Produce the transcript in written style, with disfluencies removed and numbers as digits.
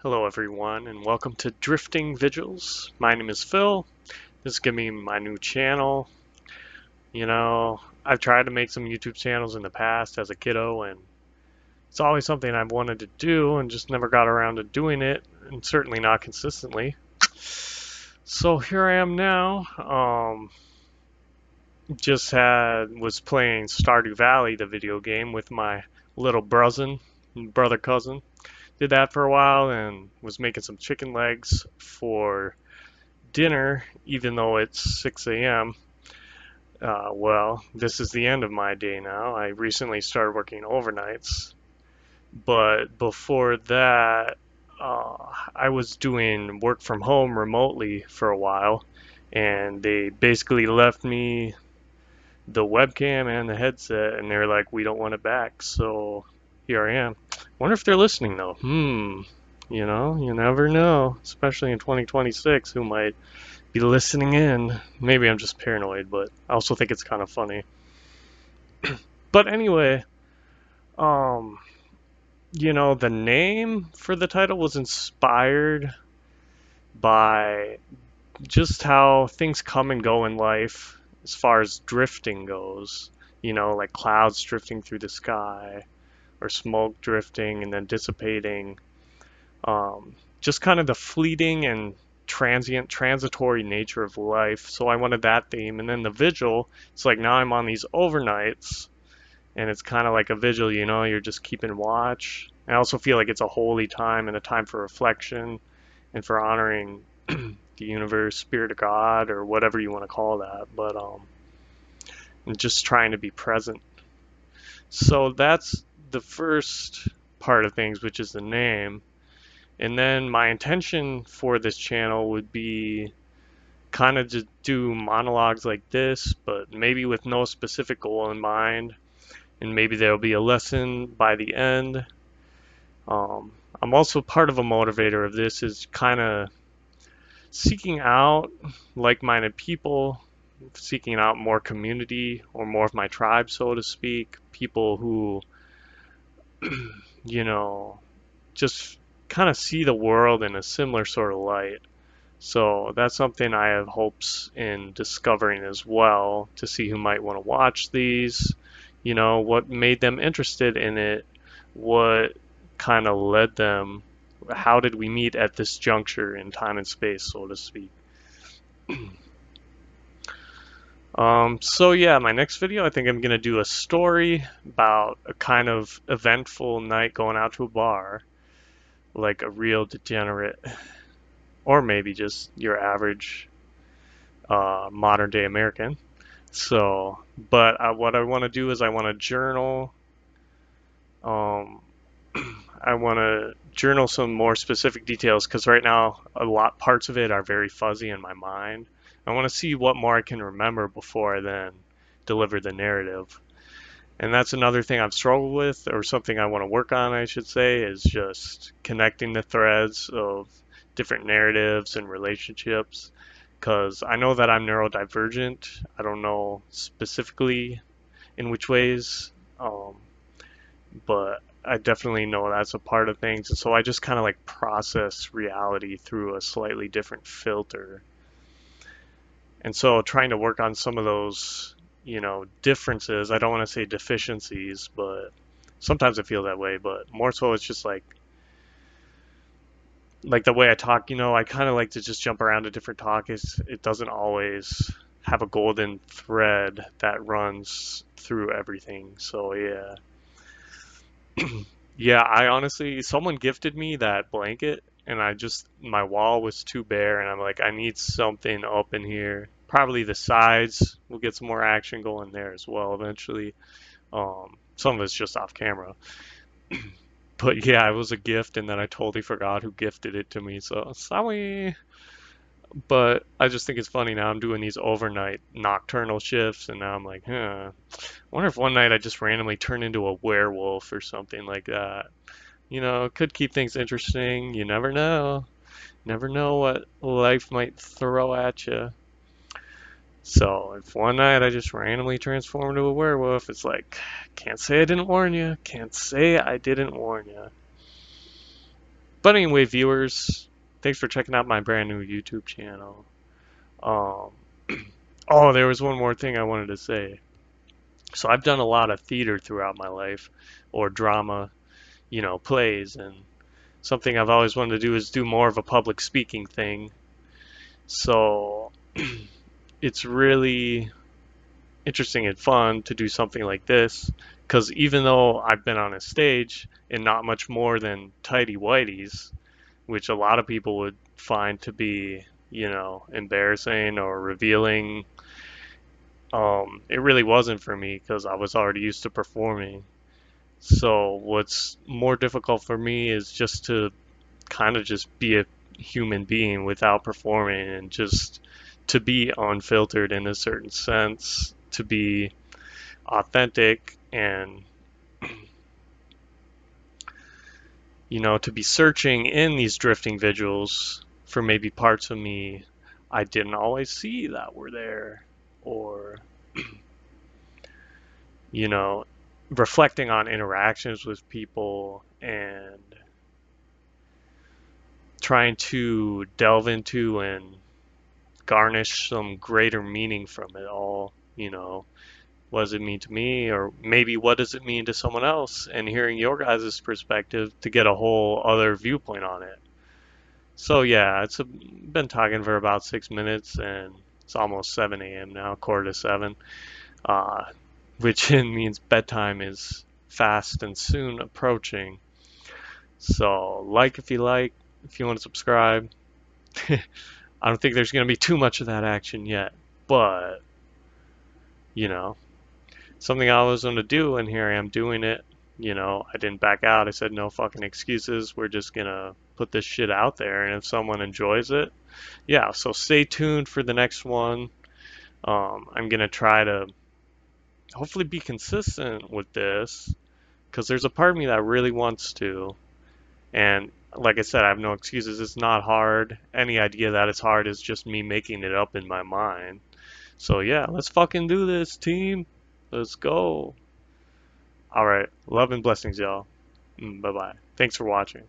Hello everyone and welcome to Drifting Vigils. My name is Phil. This is gonna be my new channel. I've tried to make some YouTube channels in the past as a kiddo and it's always something I've wanted to do and just never got around to doing it, and certainly not consistently. So here I am now. Was playing Stardew Valley, the video game, with my little brother cousin. Did that for a while and was making some chicken legs for dinner, even though it's 6 a.m. Well, this is the end of my day now. I recently started working overnights, but before that, I was doing work from home remotely for a while, and they basically left me the webcam and the headset, and they're like, "We don't want it back." So here I am. Wonder if they're listening though. You never know, especially in 2026, who might be listening in. Maybe I'm just paranoid, but I also think it's kind of funny. But anyway, um, the name for the title was inspired by just how things come and go in life as far as drifting goes. Like clouds drifting through the sky or smoke drifting and then dissipating. Just kind of the fleeting and transitory nature of life. So I wanted that theme. And then the vigil, it's like now I'm on these overnights, and it's kind of like a vigil, you're just keeping watch. I also feel like it's a holy time and a time for reflection and for honoring the universe, spirit of God, or whatever you want to call that. But and just trying to be present. So that's the first part of things, which is the name. And then my intention for this channel would be kind of just do monologues like this, but maybe with no specific goal in mind. And maybe there'll be a lesson by the end. I'm also part of a motivator of this is kind of seeking out like-minded people, seeking out more community or more of my tribe, so to speak, people who, you know, just kind of see the world in a similar sort of light. So that's something I have hopes in discovering as well, to see who might want to watch these, what made them interested in it, what kind of led them, how did we meet at this juncture in time and space, so to speak. So yeah, my next video, I think I'm gonna do a story about a kind of eventful night going out to a bar, like a real degenerate, or maybe just your average modern day American. So, but what I want to do is I want to journal. Um, I want to journal some more specific details because right now a lot parts of it are very fuzzy in my mind. I want to see what more I can remember before I then deliver the narrative. And that's another thing I've struggled with, or something I want to work on, I should say, is just connecting the threads of different narratives and relationships. Because I know that I'm neurodivergent. I don't know specifically in which ways, but I definitely know that's a part of things. And so I just kind of like process reality through a slightly different filter. And so trying to work on some of those, differences, I don't want to say deficiencies, but sometimes I feel that way, but more so it's just like the way I talk, I kind of like to just jump around to different topics. It doesn't always have a golden thread that runs through everything. So yeah. Yeah, I honestly, someone gifted me that blanket and my wall was too bare and I'm like, I need something up in here. Probably the sides will get some more action going there as well eventually. Some of it's just off camera. But yeah, it was a gift and then I totally forgot who gifted it to me, so sorry. But I just think it's funny now I'm doing these overnight nocturnal shifts and now I'm like, I wonder if one night I just randomly turn into a werewolf or something like that. It could keep things interesting. You never know. Never know what life might throw at you. So if one night I just randomly transform into a werewolf, it's like, can't say I didn't warn you. Can't say I didn't warn you. But anyway, viewers, thanks for checking out my brand new YouTube channel. Um, oh, there was one more thing I wanted to say. So I've done a lot of theater throughout my life, or drama, plays, and something I've always wanted to do is do more of a public speaking thing. So it's really interesting and fun to do something like this, because even though I've been on a stage in not much more than tidy whities, which a lot of people would find to be, embarrassing or revealing, it really wasn't for me because I was already used to performing. So what's more difficult for me is just to kind of just be a human being without performing, and just to be unfiltered in a certain sense, to be authentic, and to be searching in these drifting vigils for maybe parts of me I didn't always see that were there, or you know reflecting on interactions with people and trying to delve into and garnish some greater meaning from it all. What does it mean to me, or maybe what does it mean to someone else, and hearing your guys' perspective to get a whole other viewpoint on it. So yeah, been talking for about 6 minutes, and it's almost 7 a.m. now, quarter to 7, uh, which means bedtime is fast and soon approaching. So if you want to subscribe. I don't think there's going to be too much of that action yet, but you know, something I was going to do, and here I am doing it. I didn't back out. I said no fucking excuses. We're just gonna put this shit out there, and if someone enjoys it, yeah. So stay tuned for the next one. I'm gonna try to hopefully be consistent with this, because there's a part of me that really wants to, and like I said, I have no excuses. It's not hard. Any idea that it's hard is just me making it up in my mind. So yeah, let's fucking do this, team. Let's go. All right. Love and blessings, y'all. Bye bye. Thanks for watching.